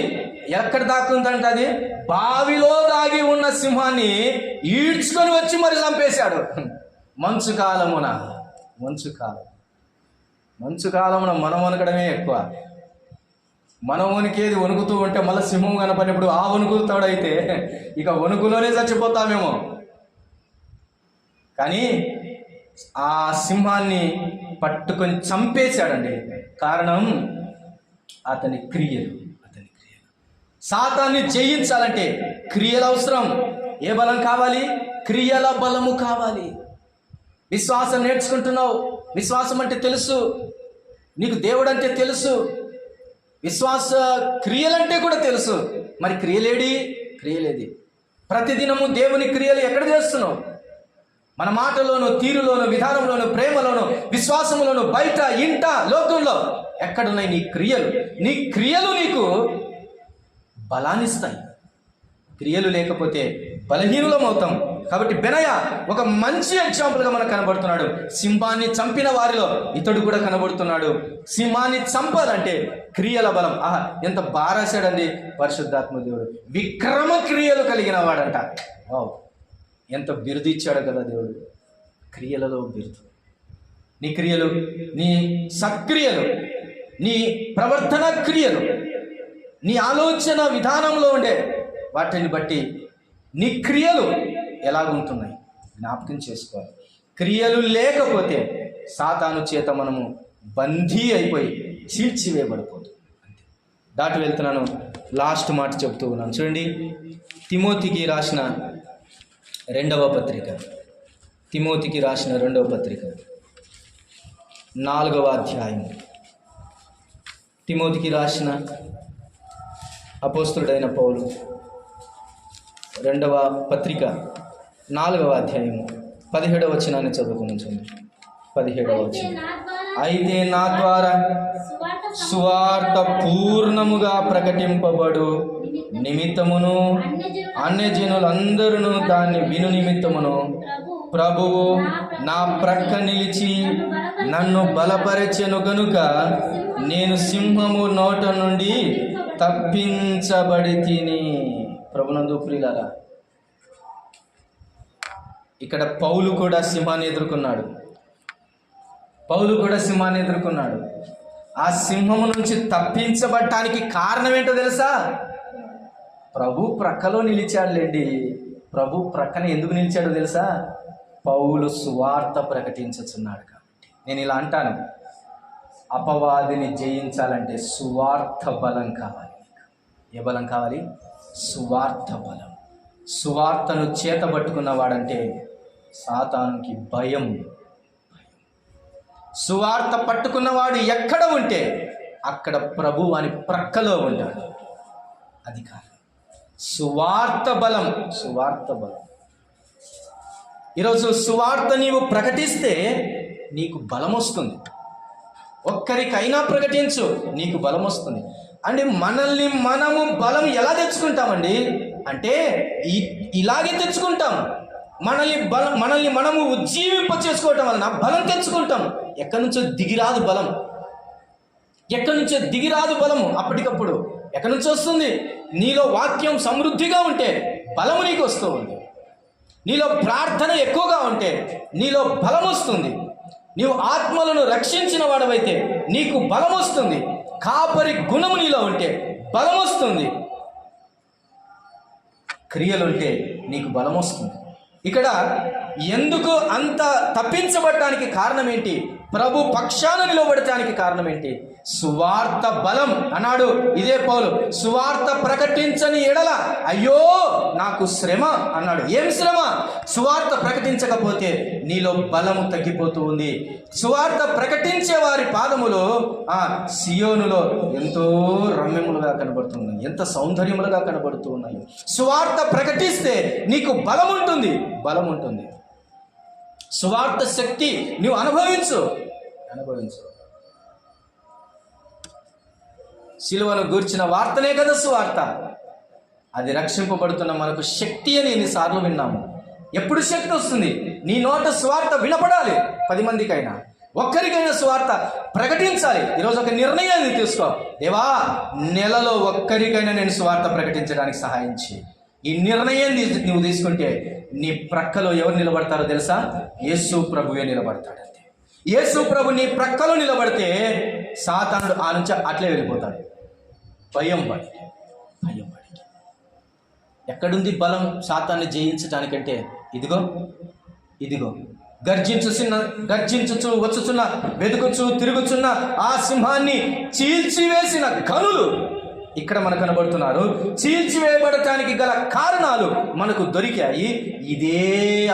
ఎక్కడ దాక్కుందంటే అది బావిలో దాగి ఉన్న సింహాన్ని ఈడ్చుకొని వచ్చి మరి చంపేశాడు. మంచు కాలమున మనం వణకడమే ఎక్కువ. మనం వణికేది వణుకుతూ ఉంటే మళ్ళీ సింహం కనపడినప్పుడు ఆ వణుకుతాడైతే ఇక వణుకులోనే చచ్చిపోతామేమో. కానీ ఆ సింహాన్ని పట్టుకొని చంపేశాడండి. కారణం అతని క్రియలు. సాతాన్ని జయించాలంటే క్రియలు అవసరం. ఏ బలం కావాలి? క్రియల బలము కావాలి. విశ్వాసం నేర్చుకుంటున్నావు, విశ్వాసం అంటే తెలుసు, నీకు దేవుడు అంటే తెలుసు, విశ్వాస క్రియలంటే కూడా తెలుసు. మరి క్రియలేది? ప్రతిదినము దేవుని క్రియలు ఎక్కడ చేస్తున్నావు? మన మాటలోను, తీరులోను, విధానంలోను, ప్రేమలోను, విశ్వాసంలోను, బయట, ఇంట, లోకంలో ఎక్కడున్నాయి నీ క్రియలు? నీ క్రియలు నీకు బలాన్నిస్తాయి. క్రియలు లేకపోతే బలహీనులం అవుతాం. కాబట్టి బెనయ ఒక మంచి ఎగ్జాంపుల్గా మనకు కనబడుతున్నాడు. సింహాన్ని చంపిన వారిలో ఇతడు కూడా కనబడుతున్నాడు. సింహాన్ని చంపాలంటే క్రియల బలం. ఎంత బారాశాడండి పరిశుద్ధాత్మ దేవుడు. విక్రమ క్రియలు కలిగిన వాడంట. ఎంత బిరుదు ఇచ్చాడు కదా దేవుడు. క్రియలలో బిరుదు. నీ క్రియలు, నీ సక్రియలు, నీ ప్రవర్తన క్రియలు, నీ ఆలోచన విధానంలో ఉండే వాటిని బట్టి నీ క్రియలు ఎలాగుంటున్నాయి జ్ఞాపకం చేసుకోవాలి. క్రియలు లేకపోతే సాతాను చేత మనము బందీ అయిపోయి చీల్చివేయబడిపోతుంది. దాటి వెళ్తున్నాను, లాస్ట్ మాట చెప్తూ ఉన్నాను. చూడండి, తిమోతికి రాసిన రెండవ పత్రిక 4వ అధ్యాయం. తిమోతికి రాసిన అపోస్తలుడైన పౌలు 2వ పత్రిక 4వ అధ్యాయము 17వ వచనాన్ని చదువుకుంటుంది. 17వ వచనం. అయితే నా ద్వారా సువార్త పూర్ణముగా ప్రకటింపబడు నిమిత్తమును అన్యజనులందరూ దాన్ని విను నిమిత్తమును ప్రభువు నా ప్రక్క నిలిచి నన్ను బలపరచెను గనుక నేను సింహము నోట నుండి తప్పించబడి తిని. ప్రభునందు ప్రియులారా, ఇక్కడ పౌలు కూడా సింహాన్ని ఎదుర్కొన్నాడు. ఆ సింహము నుంచి తప్పించబడటానికి కారణం ఏంటో తెలుసా? ప్రభు ప్రక్కలో నిలిచాడులేండి. ప్రభు ప్రక్కన ఎందుకు నిలిచాడో తెలుసా? పౌలు సువార్త ప్రకటించుచున్నాడు కాబట్టి. నేను ఇలా అంటాను, అపవాదిని జయించాలంటే సువార్త బలం కావాలి. ఏ బలం కావాలి? సువార్త బలం. సువార్తను చేతబట్టుకున్నవాడంటే సాతానుకి భయం. సువార్త పట్టుకున్నవాడు ఎక్కడ ఉంటే అక్కడ ప్రభు అని ప్రక్కలో ఉంటాడు. అది కాదు సువార్త బలం. ఈరోజు సువార్త నీవు ప్రకటిస్తే నీకు బలం వస్తుంది. ఒక్కరికైనా ప్రకటించు, నీకు బలం వస్తుంది. అంటే మనల్ని మనము బలం ఎలా తెచ్చుకుంటామండి అంటే ఇలాగే తెచ్చుకుంటాం. మనల్ని మనము ఉజ్జీవింప చేసుకోవటం వలన బలం తెచ్చుకుంటాం. ఎక్కడి నుంచో దిగిరాదు బలం, ఎక్కడి నుంచో దిగిరాదు బలము. అప్పటికప్పుడు ఎక్కడి నుంచి వస్తుంది? నీలో వాక్యం సమృద్ధిగా ఉంటే బలము నీకు వస్తూ ఉంది. నీలో ప్రార్థన ఎక్కువగా ఉంటే నీలో బలం వస్తుంది. నీవు ఆత్మలను రక్షించిన వాడవైతే నీకు బలం వస్తుంది. కాపరి గుణము నీలో ఉంటే బలం వస్తుంది. క్రియలుంటే నీకు బలం వస్తుంది. ఇక్కడ ఎందుకు అంత తప్పించబడటానికి కారణం ఏంటి? ప్రభు పక్షాన నిలబడటానికి కారణం ఏంటి? సువార్త బలం అన్నాడు ఇదే పౌలు. సువార్త ప్రకటించని ఎడల అయ్యో నాకు శ్రమ అన్నాడు. ఏం శ్రమ? సువార్త ప్రకటించకపోతే నీలో బలము తగ్గిపోతూ ఉంది. సువార్త ప్రకటించే వారి పాదములు సియోనులో ఎంతో రమ్యములుగా కనబడుతున్నాయి, ఎంత సౌందర్యములుగా కనబడుతూ ఉన్నాయి. సువార్త ప్రకటిస్తే నీకు బలం ఉంటుంది, బలం ఉంటుంది. సువార్త శక్తి నువ్వు అనుభవించు. సిలువను గూర్చిన వార్తనే కదా సువార్త. అది రక్షింపబడుతున్న మనకు శక్తి అని ఎన్నిసార్లు విన్నాము. ఎప్పుడు శక్తి వస్తుంది? నీ నోట సువార్త వినపడాలి. 10 మందికైనా, ఒక్కరికైనా సువార్త ప్రకటించాలి. ఈరోజు ఒక నిర్ణయాన్ని తీసుకో. దేవా, నెలలో ఒక్కరికైనా నేను సువార్త ప్రకటించడానికి సహాయం చేయి. ఈ నిర్ణయం నువ్వు తీసుకుంటే నీ ప్రక్కలో ఎవరు నిలబడతారో తెలుసా? యేసు ప్రభువే నిలబడతాడంతే. యేసు ప్రభు నీ ప్రక్కలో నిలబడితే సాతానుడు ఆ నుంచి అట్లే వెళ్ళిపోతాడు. భయం పడికి. ఎక్కడుంది బలం సాతాన్ని జయించడానికంటే? ఇదిగో గర్జించుచు వచ్చుచున్న, వెతుకుచు తిరుగుచున్న ఆ సింహాన్ని చీల్చివేసిన గనులు ఇక్కడ మనకు కనబడుతున్నారు. చీల్చివేయబడటానికి గల కారణాలు మనకు దొరికాయి. ఇదే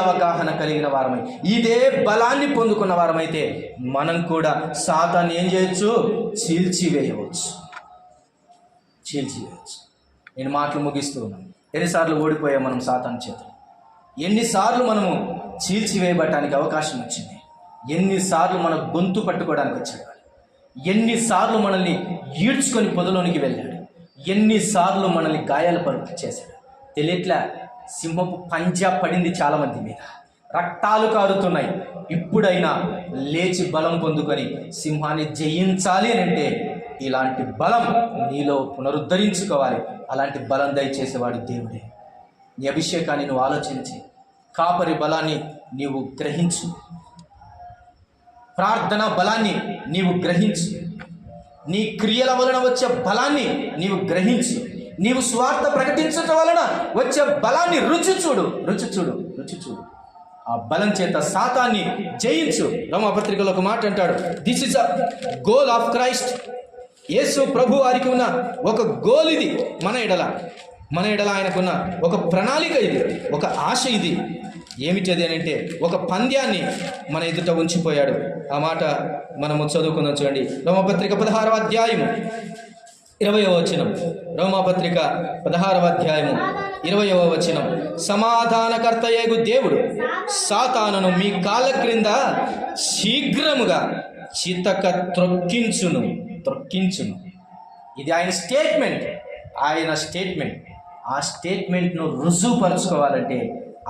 అవగాహన కలిగిన వారమై, ఇదే బలాన్ని పొందుకున్న వారమైతే మనం కూడా సాతాన్ని ఏం చేయొచ్చు? చీల్చివేయవచ్చు. నేను మాటలు ముగిస్తూ ఉన్నాను. ఎన్నిసార్లు ఓడిపోయాం మనం సాతాను చేతులు? ఎన్నిసార్లు మనము చీల్చివేయబడటానికి అవకాశం వచ్చింది? ఎన్నిసార్లు మన గొంతు పట్టుకోవడానికి వచ్చాడు? ఎన్నిసార్లు మనల్ని ఈడ్చుకొని పొదలోనికి వెళ్ళాడు? ఎన్నిసార్లు మనల్ని గాయాలు చేశాడు? తెలియట్లా. సింహపు పంజా పడింది చాలామంది మీద, రక్తాలు కారుతున్నాయి. ఇప్పుడైనా లేచి బలం పొందుకొని సింహాన్ని జయించాలి అని అంటే ఇలాంటి బలం నీలో పునరుద్ధరించుకోవాలి. అలాంటి బలం దయచేసేవాడు దేవుడే. నీ అభిషేకాన్ని నువ్వు ఆలోచించి, కాపరి బలాన్ని నీవు గ్రహించు, ప్రార్థన బలాన్ని నీవు గ్రహించు, నీ క్రియల వలన వచ్చే బలాన్ని నీవు గ్రహించు, నీవు స్వార్థ ప్రకటించడం వలన వచ్చే బలాన్ని రుచి చూడు. ఆ బలం చేత సాతాన్ని జయించు. రోమాపత్రికలో ఒక మాట అంటాడు, this is a goal of Christ. Yesu ప్రభు వారికి ఉన్న ఒక గోల్ ఇది. మన ఎడల ఆయనకున్న ఒక ప్రణాళిక ఇది, ఒక ఆశ ఇది. ఏమిటది అని అంటే ఒక పంద్యాన్ని మన ఎదుట ఉంచిపోయాడు. ఆ మాట మనము చదువుకుందాం. చూడండి, రోమాపత్రిక 16వ అధ్యాయము 20వ వచనం. రోమాపత్రిక 16వ అధ్యాయము 20వ వచనం. సమాధానకర్తయగు దేవుడు సాతానును మీ కాళ్ళ క్రింద శీఘ్రముగా చితక త్రొక్కించును. ఇది ఆయన స్టేట్మెంట్. ఆ స్టేట్మెంట్ను రుజువుపరుచుకోవాలంటే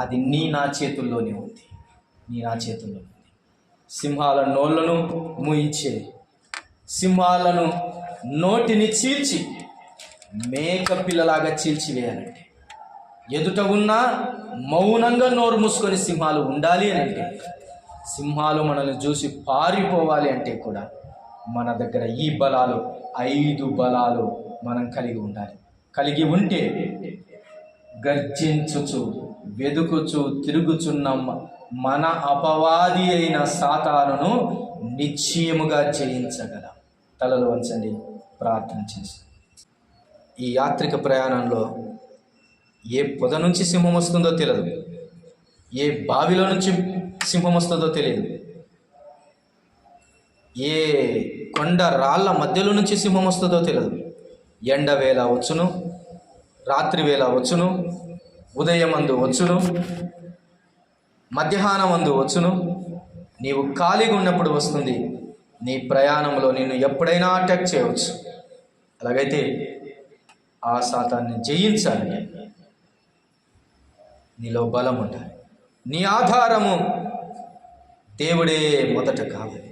అది నా చేతుల్లోనే ఉంది. సింహాల నోళ్లను మూయించేది, సింహాలను నోటిని చీల్చి మేక పిల్లలాగా చీల్చివేయాలంటే, ఎదుట ఉన్న మౌనంగా నోరు మూసుకొని సింహాలు ఉండాలి అని అంటే, సింహాలు మనల్ని చూసి పారిపోవాలి అంటే కూడా మన దగ్గర ఈ బలాలు 5 బలాలు మనం కలిగి ఉండాలి. కలిగి ఉంటే గర్జించుచు వెదుకుచు తిరుగుచున్న మన అపవాది అయిన సాతానును నిశ్చయముగా జయించగలం. తలలు వంచండి, ప్రార్థన చేస్తాం. ఈ యాత్రిక ప్రయాణంలో ఏ పొద నుంచి సింహం వస్తుందో తెలియదు, ఏ బావిలో నుంచి సింహం వస్తుందో తెలియదు, ఏ కొండ రాళ్ళ మధ్యలో నుంచి సింహం వస్తుందో తెలియదు. ఎండవేళ వచ్చును, రాత్రి వేళ వచ్చును, ఉదయమందు వచ్చును, మధ్యాహ్నమందు వచ్చును. నీవు ఖాళీగా ఉన్నప్పుడు వస్తుంది. నీ ప్రయాణంలో నిన్ను ఎప్పుడైనా అటాక్ చేయవచ్చు. అలాగైతే ఆ సాతాన్ని జయించాలంటే నీలో బలం ఉండాలి. నీ ఆధారము దేవుడే మొదట కావాలి.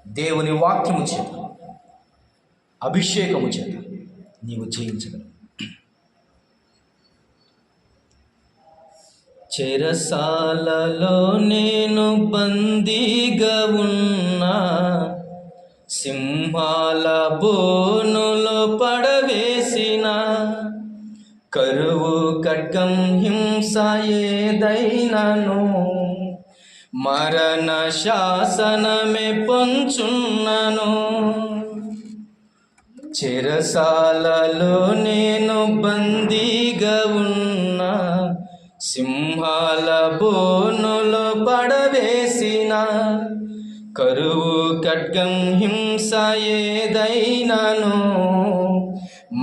దేవుని వాక్యము చేత, అభిషేకము చేత నీవు జయించగలవు. చెరసాలలో నేను బందీగా ఉన్నా, సింహాల బోనులో పడవేసిన, కరువు ఖడ్గం హింస ఏదైనాను, మరణ శాసనమే పొంచున్నాను. చెరసాలలో నేను బందీగా ఉన్నా, సింహాల బోనులో పడవేసిన, కరువు ఖడ్గం హింస ఏదైనాను,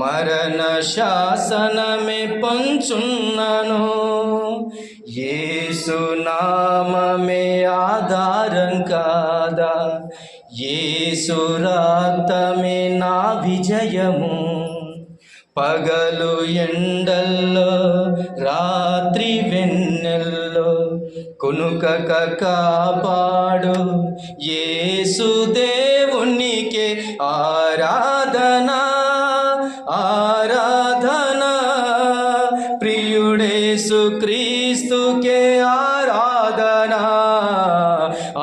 మరణ శాసనమే పంచున్నాను. యేసు నామమే ఆధారం కాదా, యేసు రక్తమే నా విజయము. పగలు ఎండల్లో రాత్రి వెన్నెల్లో కునుకక కాపాడు యేసు దేవునికే ఆరాధన, ఆరాధన. ప్రియుడేసు క్రీస్తుకే ఆరాధన,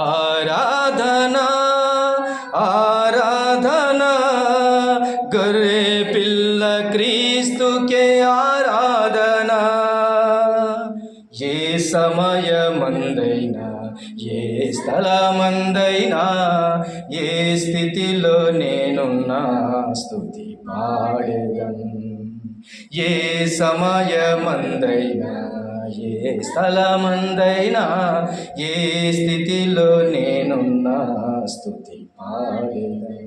ఆరాధన, ఆరాధన. గొర్రె పిల్ల క్రీస్తుకే ఆరాధన. ఏ సమయమందైనా, ఏ స్థలమందైనా, ఏ స్థితిలో నేనున్నా స్తుతి పాడెదను. ఏ సమయమందైనా, ఏ స్థలమందైనా, ఏ స్థితిలో నేనున్నా స్తుతి పాడెదను.